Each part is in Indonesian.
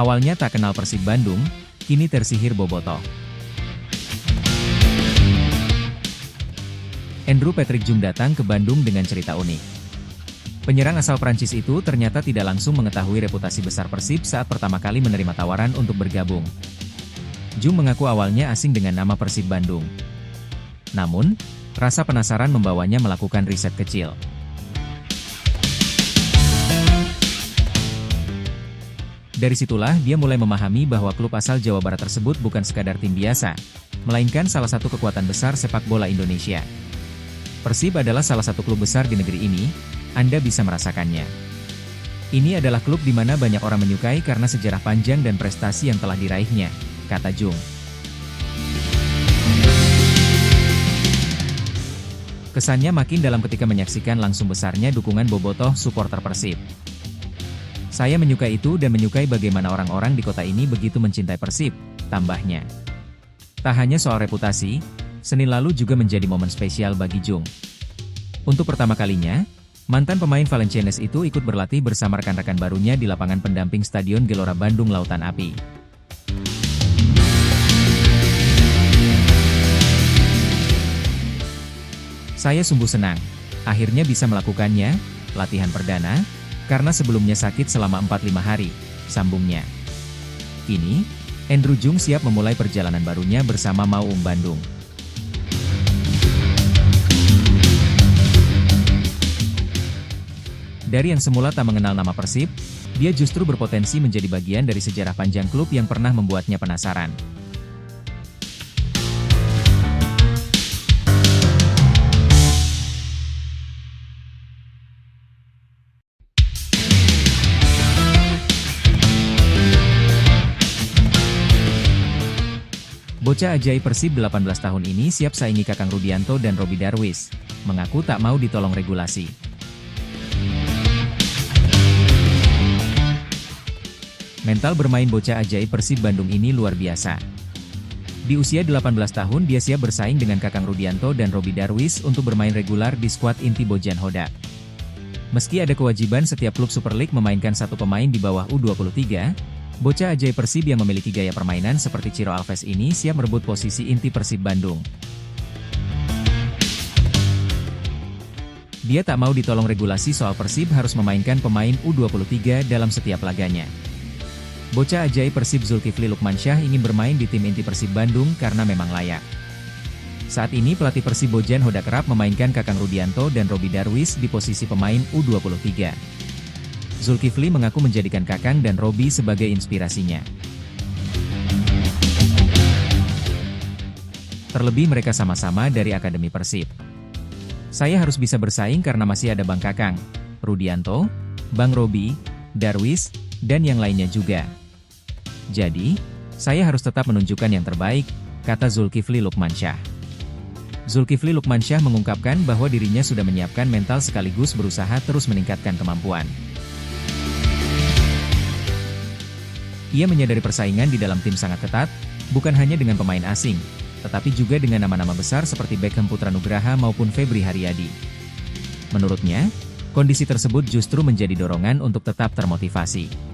Awalnya tak kenal Persib Bandung, kini tersihir bobotoh. Andrew Patrick Jung datang ke Bandung dengan cerita unik. Penyerang asal Prancis itu ternyata tidak langsung mengetahui reputasi besar Persib saat pertama kali menerima tawaran untuk bergabung. Jung mengaku awalnya asing dengan nama Persib Bandung. Namun, rasa penasaran membawanya melakukan riset kecil. Dari situlah dia mulai memahami bahwa klub asal Jawa Barat tersebut bukan sekadar tim biasa, melainkan salah satu kekuatan besar sepak bola Indonesia. Persib adalah salah satu klub besar di negeri ini, Anda bisa merasakannya. Ini adalah klub di mana banyak orang menyukai karena sejarah panjang dan prestasi yang telah diraihnya, kata Jung. Kesannya makin dalam ketika menyaksikan langsung besarnya dukungan bobotoh supporter Persib. Saya menyukai itu dan menyukai bagaimana orang-orang di kota ini begitu mencintai Persib, tambahnya. Tak hanya soal reputasi, Senin lalu juga menjadi momen spesial bagi Jung. Untuk pertama kalinya, mantan pemain Valenciennes itu ikut berlatih bersama rekan-rekan barunya di lapangan pendamping Stadion Gelora Bandung Lautan Api. Saya sungguh senang, akhirnya bisa melakukannya, latihan perdana, karena sebelumnya sakit selama 45 hari, sambungnya. Kini, Andrew Jung siap memulai perjalanan barunya bersama Maung Bandung. Dari yang semula tak mengenal nama Persib, dia justru berpotensi menjadi bagian dari sejarah panjang klub yang pernah membuatnya penasaran. Bocah ajaib Persib 18 tahun ini siap saingi Kakang Rudianto dan Robby Darwish, mengaku tak mau ditolong regulasi. Mental bermain bocah ajaib Persib Bandung ini luar biasa. Di usia 18 tahun dia siap bersaing dengan Kakang Rudianto dan Robby Darwish untuk bermain regular di skuad inti Bojan Hodak. Meski ada kewajiban setiap klub Super League memainkan satu pemain di bawah U23, bocah ajaib Persib yang memiliki gaya permainan seperti Ciro Alves ini siap merebut posisi inti Persib Bandung. Dia tak mau ditolong regulasi soal Persib harus memainkan pemain U23 dalam setiap laganya. Bocah ajaib Persib Zulkifli Lukmansyah ingin bermain di tim inti Persib Bandung karena memang layak. Saat ini pelatih Persib Bojan Hodak kerap memainkan Kakang Rudianto dan Robby Darwish di posisi pemain U23. Zulkifli mengaku menjadikan Kakang dan Robby sebagai inspirasinya. Terlebih mereka sama-sama dari Akademi Persib. Saya harus bisa bersaing karena masih ada Bang Kakang, Rudianto, Bang Robby, Darwish, dan yang lainnya juga. Jadi, saya harus tetap menunjukkan yang terbaik, kata Zulkifli Lukmansyah. Zulkifli Lukmansyah mengungkapkan bahwa dirinya sudah menyiapkan mental sekaligus berusaha terus meningkatkan kemampuan. Ia menyadari persaingan di dalam tim sangat ketat, bukan hanya dengan pemain asing, tetapi juga dengan nama-nama besar seperti Beckham Putra Nugraha maupun Febri Haryadi. Menurutnya, kondisi tersebut justru menjadi dorongan untuk tetap termotivasi.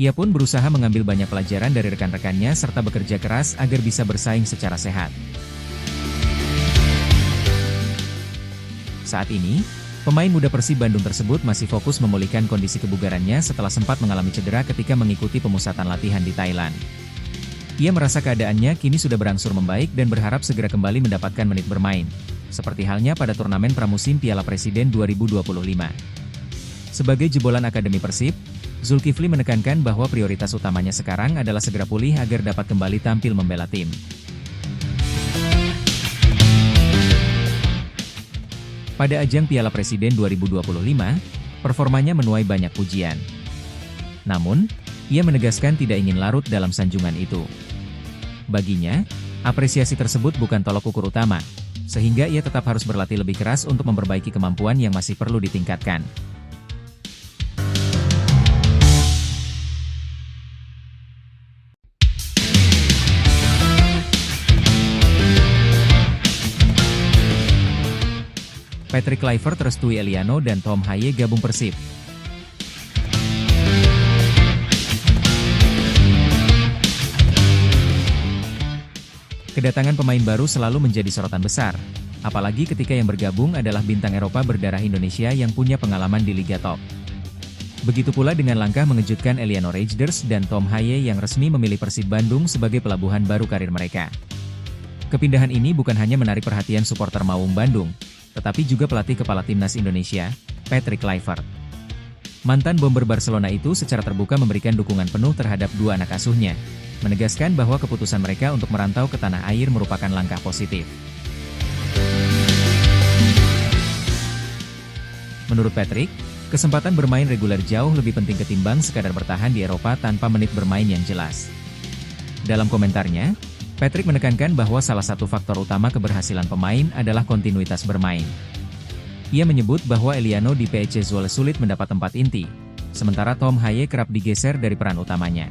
Ia pun berusaha mengambil banyak pelajaran dari rekan-rekannya serta bekerja keras agar bisa bersaing secara sehat. Saat ini, pemain muda Persib Bandung tersebut masih fokus memulihkan kondisi kebugarannya setelah sempat mengalami cedera ketika mengikuti pemusatan latihan di Thailand. Ia merasa keadaannya kini sudah berangsur membaik dan berharap segera kembali mendapatkan menit bermain, seperti halnya pada turnamen pramusim Piala Presiden 2025. Sebagai jebolan Akademi Persib, Zulkifli menekankan bahwa prioritas utamanya sekarang adalah segera pulih agar dapat kembali tampil membela tim. Pada ajang Piala Presiden 2025, performanya menuai banyak pujian. Namun, ia menegaskan tidak ingin larut dalam sanjungan itu. Baginya, apresiasi tersebut bukan tolok ukur utama, sehingga ia tetap harus berlatih lebih keras untuk memperbaiki kemampuan yang masih perlu ditingkatkan. Patrick Kluivert terestui Eliano dan Tom Haye gabung Persib. Kedatangan pemain baru selalu menjadi sorotan besar, apalagi ketika yang bergabung adalah bintang Eropa berdarah Indonesia yang punya pengalaman di Liga Top. Begitu pula dengan langkah mengejutkan Eliano Reijnders dan Tom Haye yang resmi memilih Persib Bandung sebagai pelabuhan baru karir mereka. Kepindahan ini bukan hanya menarik perhatian supporter Maung Bandung, tetapi juga pelatih kepala timnas Indonesia, Patrick Kluivert. Mantan bomber Barcelona itu secara terbuka memberikan dukungan penuh terhadap dua anak asuhnya, menegaskan bahwa keputusan mereka untuk merantau ke tanah air merupakan langkah positif. Menurut Patrick, kesempatan bermain reguler jauh lebih penting ketimbang sekadar bertahan di Eropa tanpa menit bermain yang jelas. Dalam komentarnya, Patrick menekankan bahwa salah satu faktor utama keberhasilan pemain adalah kontinuitas bermain. Ia menyebut bahwa Eliano di PSC Zwolle sulit mendapat tempat inti, sementara Tom Haye kerap digeser dari peran utamanya.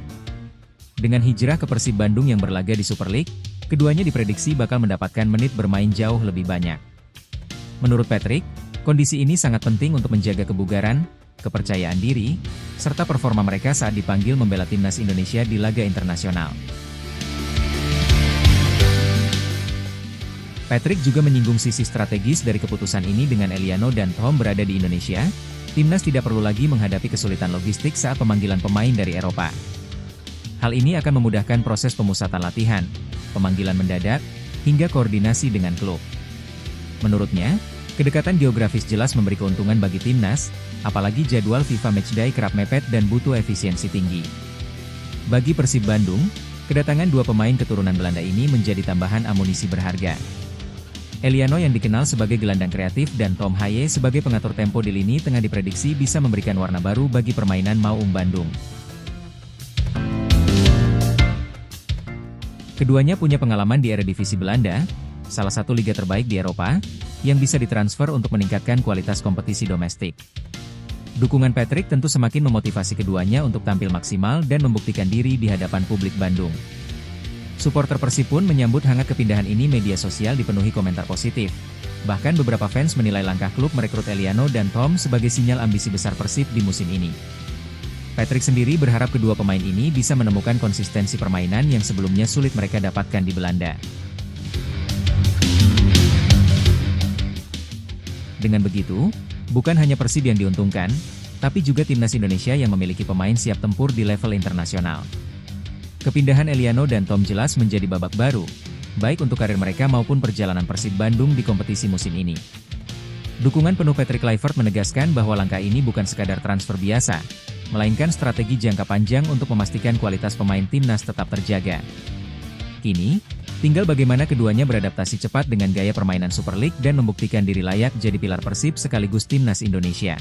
Dengan hijrah ke Persib Bandung yang berlaga di Super League, keduanya diprediksi bakal mendapatkan menit bermain jauh lebih banyak. Menurut Patrick, kondisi ini sangat penting untuk menjaga kebugaran, kepercayaan diri, serta performa mereka saat dipanggil membela timnas Indonesia di laga internasional. Patrick juga menyinggung sisi strategis dari keputusan ini. Dengan Eliano dan Tom berada di Indonesia, timnas tidak perlu lagi menghadapi kesulitan logistik saat pemanggilan pemain dari Eropa. Hal ini akan memudahkan proses pemusatan latihan, pemanggilan mendadak, hingga koordinasi dengan klub. Menurutnya, kedekatan geografis jelas memberi keuntungan bagi timnas, apalagi jadwal FIFA Matchday kerap mepet dan butuh efisiensi tinggi. Bagi Persib Bandung, kedatangan dua pemain keturunan Belanda ini menjadi tambahan amunisi berharga. Eliano yang dikenal sebagai gelandang kreatif dan Tom Haye sebagai pengatur tempo di lini tengah diprediksi bisa memberikan warna baru bagi permainan Maung Bandung. Keduanya punya pengalaman di Eredivisie Belanda, salah satu liga terbaik di Eropa, yang bisa ditransfer untuk meningkatkan kualitas kompetisi domestik. Dukungan Patrick tentu semakin memotivasi keduanya untuk tampil maksimal dan membuktikan diri di hadapan publik Bandung. Supporter Persib pun menyambut hangat kepindahan ini. Media sosial dipenuhi komentar positif. Bahkan beberapa fans menilai langkah klub merekrut Eliano dan Tom sebagai sinyal ambisi besar Persib di musim ini. Patrick sendiri berharap kedua pemain ini bisa menemukan konsistensi permainan yang sebelumnya sulit mereka dapatkan di Belanda. Dengan begitu, bukan hanya Persib yang diuntungkan, tapi juga timnas Indonesia yang memiliki pemain siap tempur di level internasional. Kepindahan Eliano dan Tom jelas menjadi babak baru, baik untuk karir mereka maupun perjalanan Persib Bandung di kompetisi musim ini. Dukungan penuh Patrick Kluivert menegaskan bahwa langkah ini bukan sekadar transfer biasa, melainkan strategi jangka panjang untuk memastikan kualitas pemain timnas tetap terjaga. Kini, tinggal bagaimana keduanya beradaptasi cepat dengan gaya permainan Super League dan membuktikan diri layak jadi pilar Persib sekaligus timnas Indonesia.